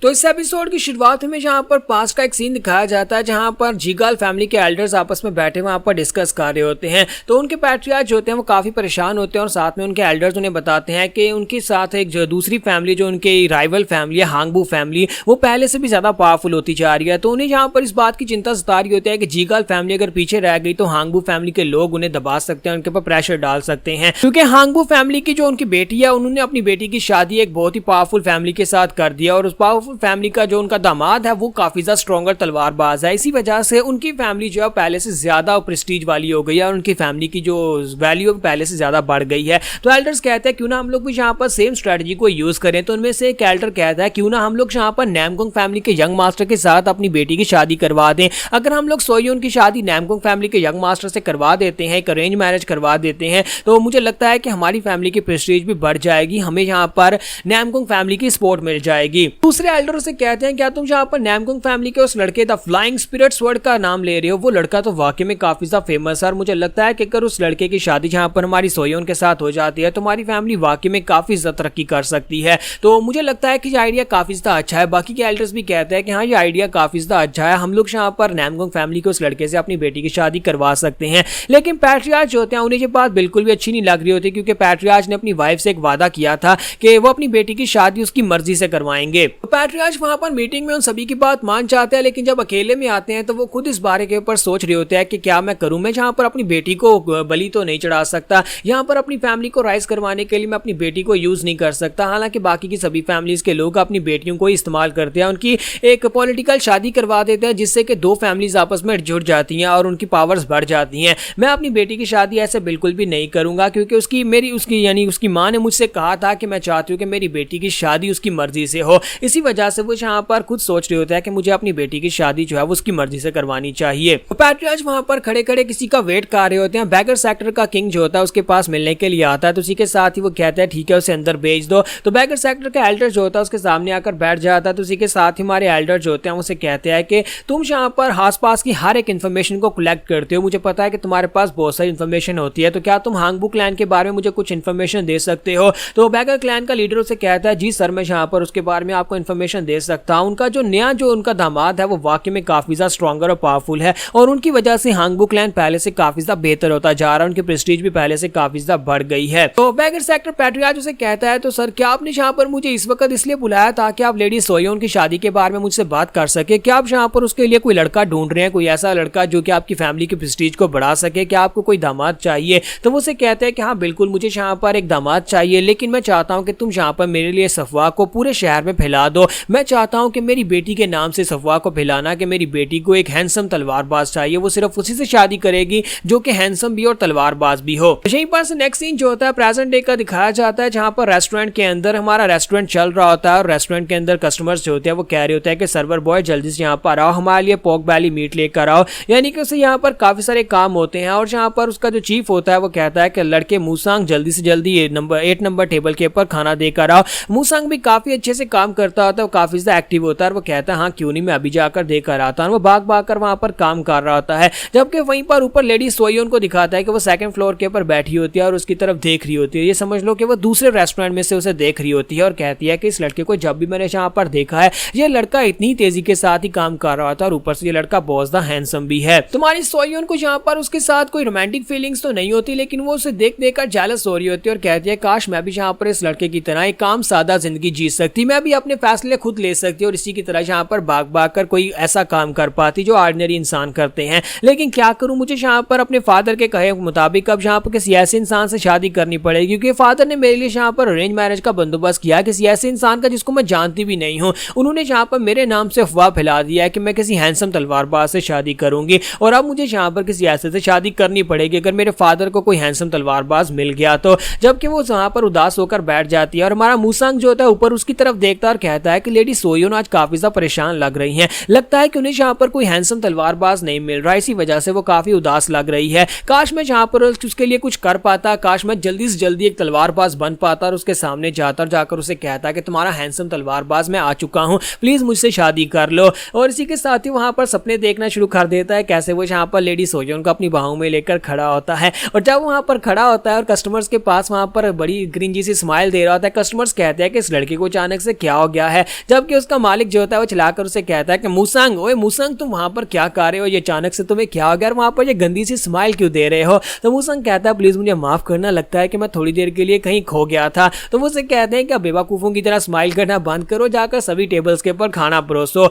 तो इस एपिसोड की शुरुआत में जहाँ पर पास का एक सीन दिखाया जाता है जहाँ पर जीगाल फैमिली के एल्डर्स आपस में बैठे वहाँ पर डिस्कस कर रहे होते हैं। तो उनके पैट्रियार्च जो होते हैं वो काफ़ी परेशान होते हैं और साथ में उनके एल्डर्स उन्हें बताते हैं कि उनके साथ एक जो दूसरी फैमिली जो उनकी राइवल फैमिली है हांगबू फैमिली, वो पहले से भी ज़्यादा पावरफुल होती जा रही है। तो उन्हें यहाँ पर इस बात की चिंता सता रही होती है कि जीगाल फैमिली अगर पीछे रह गई तो हांगबू फैमिली के लोग उन्हें दबा सकते हैं, उनके ऊपर प्रेशर डाल सकते हैं। क्योंकि हांगबू फैमिली की जो उनकी बेटी है उन्होंने अपनी बेटी की शादी एक बहुत ही पावरफुल फैमिली के साथ कर दिया और उस पावरफुल फैमिली का जो उनका दामाद है वो काफी ज्यादा स्ट्रॉन्गर तलवारबाज है। इसी वजह से उनकी फैमिली जो है पहले से ज्यादा प्रेस्टीज वाली हो गई है और उनकी फैमिली की जो वैल्यू पहले से ज्यादा बढ़ गई है। तो एल्डर्स कहते हैं क्यों ना हम लोग भी यहाँ पर सेम स्ट्रेटजी को यूज करें। तो उनमें से एक एल्डर कहता है क्यों ना हम लोग यहाँ पर नैमगोंग फैमिली के यंग मास्टर के साथ अपनी बेटी की शादी करवा दें। अगर हम लोग सोयोन की शादी नैमगोंग फैमिली के यंग मास्टर से करवा देते हैं, एक अरेंज मैरिज करवा देते हैं, तो मुझे लगता है कि हमारी फैमिली की प्रेस्टीज भी बढ़ जाएगी, हमें यहाँ पर नैमगोंग फैमिली की सपोर्ट मिल जाएगी। दूसरे एल्डर से कहते हैं क्या तुम जहाँ पर नैमगोंग फैमिली के उस लड़के द फ्लाइंग स्पिरिट स्वॉर्ड का नाम ले रहे हो, वो लड़का तो वाकई में काफी ज्यादा फेमस है और मुझे लगता है कि अगर उस लड़के की शादी जहाँ पर हमारी सोयोन के साथ हो जाती है तो हमारी फैमिली वाकई में काफी ज्यादा तरक्की कर सकती है। तो मुझे लगता है कि ये आइडिया काफी ज्यादा अच्छा है। बाकी के एल्डर्स भी कहते हैं कि हाँ ये आइडिया काफी ज्यादा अच्छा है, हम लोग यहाँ पर नैमगोंग फैमिली के उस लड़के से अपनी बेटी की शादी करवा सकते हैं। लेकिन पैट्रियार्च जो होते हैं उन्हें ये बात बिल्कुल भी अच्छी नहीं लग रही होती, क्योंकि पैट्रियार्च ने अपनी वाइफ से एक वादा किया था कि वो अपनी बेटी की शादी उसकी मर्जी से करवाएंगे। पैट्रियार्च वहां पर मीटिंग में उन सभी की बात मान जाते हैं, लेकिन जब अकेले में आते हैं तो वो खुद इस बारे के ऊपर सोच रहे होते हैं कि क्या मैं करूं, मैं जहां पर अपनी बेटी को बलि तो नहीं चढ़ा सकता, यहाँ पर अपनी फैमिली को राइज करवाने के लिए मैं अपनी बेटी को यूज नहीं कर सकता। हालांकि बाकी की सभी फैमिलीज के लोग अपनी बेटियों को इस्तेमाल करते हैं, उनकी एक पॉलिटिकल शादी करवा देते हैं जिससे कि दो फैमिलीज आपस में जुड़ जाती हैं और उनकी पावर्स बढ़ जाती हैं। मैं अपनी बेटी की शादी ऐसे बिल्कुल भी नहीं करूंगा, क्योंकि उसकी माँ ने मुझसे कहा था कि मैं चाहती हूँ कि मेरी बेटी की शादी उसकी मर्जी से हो। इसी वजह से वो यहाँ पर खुद सोच रहे होते हैं कि मुझे अपनी बेटी की शादी जो है वो उसकी मर्जी से करवानी चाहिए। पैट्रियार्च वहां पर खड़े खड़े किसी का वेट कर रहे होते हैं। बैगर सेक्टर का किंग जो होता है उसके पास मिलने के लिए आता है, तो उसी के साथ ही वो कहता है ठीक है उसे अंदर भेज दो। तो बैगर सेक्टर का एल्डर जो होता है उसके सामने आकर बैठ जाता है। तो उसी के साथ ही हमारे एल्डर जो होते हैं उसे कहते हैं कि तुम यहाँ पर आसपास की हर एक इन्फॉर्मेशन को कलेक्ट करते हो, मुझे पता है कि तुम्हारे पास बहुत सारी इन्फॉर्मेशन होती है, तो क्या तुम हांगबू क्लैन के बारे में मुझे कुछ इन्फॉर्मेशन दे सकते हो। तो बैगर क्लैन का लीडर उसे कहता है जी सर मैं यहाँ पर उसके बारे में आपको इन्फॉर्मेशन दे सकता हूँ। उनका जो उनका दामाद है वो वाकई में काफी ज्यादा स्ट्रॉन्गर और पावरफुल है और उनकी वजह से हांगबू क्लैन पहले से काफी ज्यादा बेहतर होता जा रहा है, उनकी प्रेस्टीज भी पहले से काफी ज्यादा बढ़ गई है। तो बैगर सेक्टर पैट्रियार्च उसे कहता है तो सर क्या आपने यहाँ पर मुझे इस वक्त इसलिए बुलाया ताकि आप लेडी सोयोन की शादी के बारे में मुझसे बात कर सके, क्या आप यहाँ पर उसके लिए कोई लड़का ढूंढ रहे हैं, कोई ऐसा लड़का जो कि आपकी फैमिली की प्रेस्टीज को बढ़ा सके, क्या आपको कोई दामाद चाहिए। तो वो उसे कहते हैं कि हाँ बिल्कुल मुझे यहाँ पर एक दामाद चाहिए, लेकिन मैं चाहता हूँ कि तुम यहाँ पर मेरे लिए अफवाह को पूरे शहर में फैला दो। मैं चाहता हूँ कि मेरी बेटी के नाम से अफवाह को फैलाना कि मेरी बेटी को एक हैंडसम तलवारबाज चाहिए, वो सिर्फ उसी से शादी करेगी जो कि हैंडसम भी और तलवारबाज भी हो। यहीं पर से नेक्स्ट सीन जो होता है प्रेजेंट डे का दिखाया जाता है, जहां पर रेस्टोरेंट के अंदर हमारा रेस्टोरेंट चल रहा होता है और रेस्टोरेंट के अंदर कस्टमर्स जो होते हैं वो कह रहे होते हैं कि सर्वर बॉय जल्दी से यहाँ पर आओ, हमारे लिए पोर्क बेली मीट लेकर आओ। यानी कि उसे यहाँ पर काफी सारे काम होते हैं और जहाँ पर उसका जो चीफ होता है वो कहता है कि लड़के मूसांग जल्दी से जल्दी 8 नंबर टेबल के ऊपर खाना देकर आओ। मूसांग भी काफी अच्छे से काम करता होता है, वो काफी ज्यादा एक्टिव होता है और वो कहता है हाँ क्यों नहीं मैं अभी जाकर देकर आता हूँ। वो भाग भाग कर वहां पर काम कर रहा होता है, जबकि वहीं पर ऊपर लेडी सोयोन को दिखाता है कि वो सेकंड फ्लोर के ऊपर बैठी होती है और उसकी तरफ देख रही होती है। ये समझ लो कि वो दूसरे रेस्टोरेंट में से उसे देख रही होती है और कहती है कि इस लड़के को जब भी मैंने यहाँ पर देखा है ये लड़का इतनी तेजी के साथ ही काम कर रहा था और ऊपर से ये लड़का बहुत ज्यादा हैंडसम भी है। तुम्हारी सोयोन को यहाँ पर उसके साथ कोई रोमांटिक फीलिंग्स तो नहीं होती, लेकिन वो उसे देख देख कर जेलस हो रही होती है और कहती है काश मैं भी यहाँ पर इस लड़के की तरह एक काम सादा जिंदगी जी सकती, मैं भी अपने फैसले खुद ले सकती और इसी की तरह यहाँ पर भाग भाग कर कोई ऐसा काम कर पाती जो ऑर्डिनरी इंसान करते हैं। लेकिन क्या करूं, मुझे यहाँ पर अपने फादर के कहे मुताबिक अब यहाँ पर किसी ऐसे इंसान से शादी करनी पड़ेगी, क्योंकि फादर ने मेरे लिए यहाँ पर अरेंज मैरिज का बंदोबस्त किया किसी ऐसे इंसान का जिसको मैं जानती भी नहीं हूँ। उन्होंने यहाँ पर मेरे नाम से अफवाह फैला दिया है कि मैं किसी हैंडसम तलवारबाज से शादी करूंगी और अब मुझे यहाँ पर किसी ऐसे से शादी करनी पड़ेगी अगर मेरे फादर को कोई हैंडसम तलवारबाज मिल गया तो। जबकि वो यहाँ पर उदास होकर बैठ जाती है और हमारा मूसांग जो होता है ऊपर उसकी तरफ देखता और कहता है कि लेडी सोयोन आज काफी ज्यादा परेशान लग रही हैं, लगता है कि उन्हें यहाँ पर कोई हैंडसम तलवारबाज नहीं मिल रहा, इसी वजह से वो काफी उदास लग रही है। काश मैं यहाँ पर उसके लिए कुछ कर पाता, काश मैं जल्दी से जल्दी एक तलवारबाज बन पाता और उसके सामने जाता और जाकर उसे कहता कि तुम्हारा हैंडसम तलवारबाज मैं आ चुका हूँ, प्लीज मुझसे शादी कर लो। और इसी के साथ ही वहां पर सपने देखना शुरू कर देता है कैसे वो यहाँ पर लेडी सोयोन को अपनी बाहों में लेकर खड़ा होता है और जब वहां पर खड़ा होता है और कस्टमर्स के पास वहां पर बड़ी ग्रीनजी सी स्माइल दे रहा होता है, कस्टमर्स कहते हैं कि इस लड़के को अचानक से क्या हो गया है। जबकि उसका मालिक जो होता है वो चलाकर उसे कहता है कि मूसंग, ओए मूसंग, तुम वहां पर क्या कर रहे हो, ये अचानक से तुम्हें क्या हो गया, वहां पर ये गंदी सी स्माइल क्यों दे रहे हो। तो मूसंग कहता है प्लीज मुझे माफ करना, लगता है कि मैं थोड़ी देर के लिए कहीं खो गया था। तो वो उसे कहते हैं कि बेवकूफों की तरह स्माइल करना बंद करो, जाकर सभी टेबल्स के ऊपर खाना परोसो।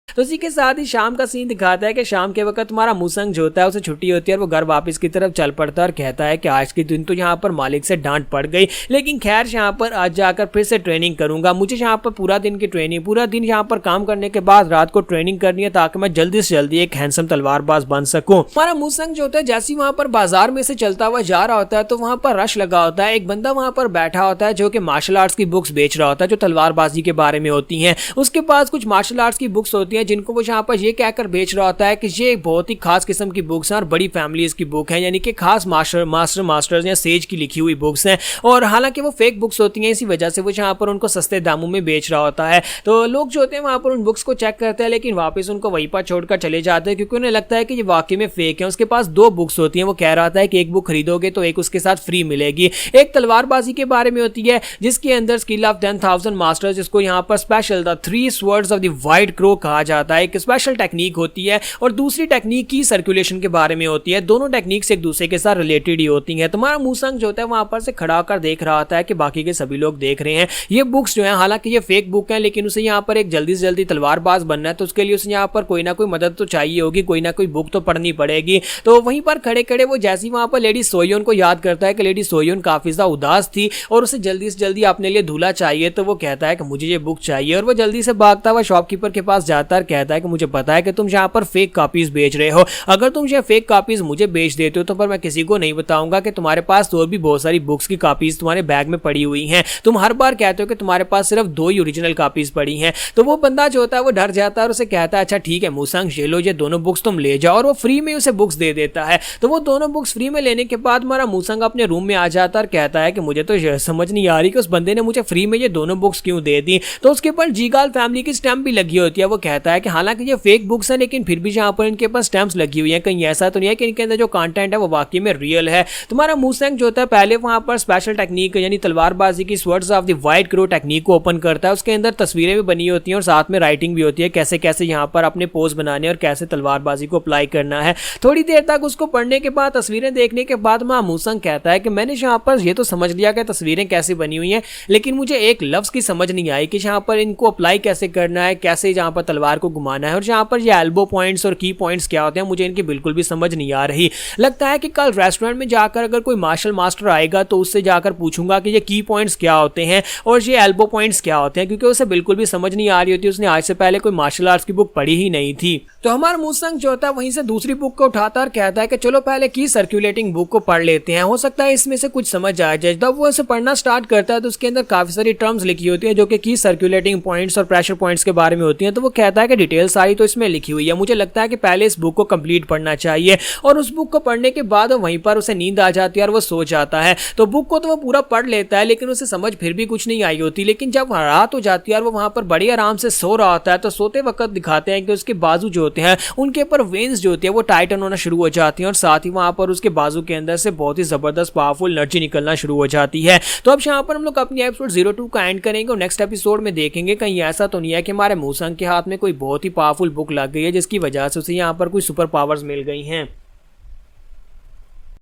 तो इसी के साथ ही शाम का सीन दिखाता है कि शाम के वक्त हमारा मूसंग जो होता है उसे छुट्टी होती है और वो घर वापस की तरफ चल पड़ता है और कहता है कि आज के दिन तो यहाँ पर मालिक से डांट पड़ गई, लेकिन खैर यहाँ पर आज जाकर फिर से ट्रेनिंग करूंगा। मुझे यहाँ पर पूरा दिन की ट्रेनिंग, पूरा दिन यहाँ पर काम करने के बाद रात को ट्रेनिंग करनी है ताकि मैं जल्दी से जल्दी एक हैंडसम तलवारबाज बन सकूं। हमारा मूसंग जो होता है जैसे ही वहां पर बाजार में से चलता हुआ जा रहा होता है तो वहां पर रश लगा होता है। एक बंदा वहां पर बैठा होता है जो कि मार्शल आर्ट्स की बुक्स बेच रहा होता है जो तलवारबाजी के बारे में होती हैं। उसके पास कुछ मार्शल आर्ट्स की बुक्स होती हैं जिनको वो यहाँ पर ये कहकर बेच रहा होता है कि ये एक बहुत ही खास किस्म की बुक्स हैं और बड़ी फैमिलीज की बुक है, यानी कि खास मास्टर्स या सेज की लिखी हुई बुक्स हैं। और हालांकि वो फेक बुक्स होती हैं, इसी वजह से वो यहाँ पर उनको सस्ते दामों में बेच रहा होता है। तो लोग जो होते हैं वहां पर उन बुक्स को चेक करते हैं लेकिन वापस उनको वहीं पर छोड़कर चले जाते हैं क्योंकि उन्हें लगता है कि ये वाकई में फेक है। उसके पास दो बुक्स होती हैं, वो कह रहा था कि एक बुक खरीदोगे तो एक उसके साथ फ्री मिलेगी। एक तलवारबाजी के बारे में होती है जिसके अंदर स्किल ऑफ 10,000 मास्टर्स, जिसको यहाँ पर special the 3 swords of the white crow कहा जाता है, एक स्पेशल टेक्निक होती है। और दूसरी टेक्निक की सर्कुलेशन के बारे में होती है। दोनों टेक्निक्स एक दूसरे के साथ रिलेटेड ही होती हैं। तुम्हारा मूसंग जो होता है वहां पर से खड़ा होकर देख रहा होता है कि बाकी के सभी लोग देख रहे हैं। ये बुक्स जो है हालांकि ये फेक बुक है लेकिन उसे यहाँ पर एक जल्दी से जल्दी तलवारबाज बनना है तो उसके लिए उसे यहाँ पर कोई ना कोई मदद तो चाहिए होगी, कोई ना कोई बुक तो पढ़नी पड़ेगी। तो वहीं पर खड़े खड़े वो जैसे वहां पर लेडी सोयोन को याद करता है कि लेडी सोयोन काफी ज्यादा उदास थी और उसे जल्दी से जल्दी अपने लिए दूल्हा चाहिए। तो वो कहता है कि मुझे ये बुक चाहिए और वो जल्दी से भागता हुआ शॉपकीपर के पास जाता है और कहता है कि मुझे पता है कि तुम यहाँ पर फेक कॉपीज बेच रहे हो, अगर तुम ये फेक कॉपीज मुझे बेच देते हो तो पर मैं किसी को नहीं बताऊंगा कि तुम्हारे पास और भी बहुत सारी बुक्स की कॉपीज तुम्हारे बैग में पड़ी हुई हैं। तुम हर बार कहते हो कि तुम्हारे पास सिर्फ 2 ही ओरिजिनल कॉपीज पड़ी हैं। तो वो बंदा जो होता है वो डर जाता है और उसे कहता है अच्छा ठीक है मूसंग, ये लो, ये दोनों बुक्स तुम ले जाओ, और वो फ्री में उसे बुक्स दे देता है। तो वो दोनों बुक्स फ्री में लेने के बाद हमारा मूसंग अपने रूम में आ जाता है और कहता है कि मुझे तो समझ नहीं आ रही कि उस बंदे ने मुझे फ्री में ये दोनों बुक्स क्यों दे दी। तो उसके ऊपर जीगाल फैमिली की स्टैंप भी लगी होती है। वो कहता है कि हालांकि ये फेक बुक्स है लेकिन फिर भी यहाँ पर इनके पास स्टैंप्स लगी हुई है, कहीं ऐसा तो नहीं है कि इनके अंदर जो कंटेंट है वो वाकई में रियल है। तुम्हारा मूसंग जो होता है पहले वहां पर स्पेशल टेक्निक यानी तलवारबाजी की swords of the white crow technique को ओपन करता है। उसके अंदर तस्वीरें भी बनी होती हैं और साथ में राइटिंग भी होती है कैसे कैसे यहाँ पर अपने पोज बनाने और कैसे तलवारबाजी को अप्लाई करना है। थोड़ी देर तक उसको पढ़ने के बाद, तस्वीरें देखने के बाद मूसंग कहता है कि मैंने यहाँ पर ये तो समझ लिया कि तस्वीरें कैसे बनी हुई हैं लेकिन मुझे एक लफ्ज की समझ नहीं आई कि यहाँ पर इनको अप्लाई कैसे करना है, कैसे यहाँ पर तलवार को घुमाना है और यहाँ पर ये एल्बो पॉइंट्स और की पॉइंट्स क्या होते हैं मुझे इनकी बिल्कुल भी समझ नहीं आ रही। लगता है कि कल रेस्टोरेंट में जाकर अगर कोई मार्शल मास्टर आएगा तो उससे जाकर पूछूंगा कि ये की पॉइंट्स क्या होते हैं और ये एल्बो पॉइंट्स क्या होते हैं, क्योंकि उसे बिल्कुल भी समझ नहीं आ रही होती, उसने आज से पहले कोई मार्शल आर्ट्स की बुक पढ़ी ही नहीं थी। तो हमारा मूसंग जो होता है वहीं से दूसरी बुक को उठाता और कहता है कि चलो पहले की सर्कुलेटिंग बुक को पढ़ लेते हैं, हो सकता है इसमें से कुछ समझ आ जाए। जब वो इसे पढ़ना स्टार्ट करता है तो उसके अंदर काफी सारी टर्म्स लिखी होती है जो कि की सर्कुलेटिंग पॉइंट्स और प्रेशर पॉइंट्स के बारे में होती हैं। तो वो कहता है कि डिटेल सारी तो इसमें लिखी हुई है, मुझे लगता है कि पहले इस बुक को कंप्लीट पढ़ना चाहिए। और उस बुक को पढ़ने के बाद वहीं पर उसे नींद आ जाती है और वो सो जाता है। तो बुक को तो वो पूरा पढ़ लेता है लेकिन उसे समझ फिर भी कुछ नहीं आई होती। लेकिन जब रात हो जाती है और वो वहां पर बड़ी आराम से सो रहा होता है तो सोते वक्त दिखाते हैं कि उसके बाजू जो होते हैं उनके ऊपर वेन्स जो होती है वो टाइटन होना शुरू हो जाती हैं और साथ ही वहां पर उसके बाजू के अंदर से बहुत ही जबरदस्त पावरफुल एनर्जी निकलना शुरू हो जाती है। तो अब यहाँ पर हम लोग अपनी एपिसोड 02 का एंड करेंगे और नेक्स्ट एपिसोड में देखेंगे कहीं ऐसा तो नहीं है कि हमारे मूसंग के हाथ में कोई बहुत ही पावरफुल बुक लग गई है जिसकी वजह से उसे यहाँ पर कोई सुपर पावर्स मिल गई हैं।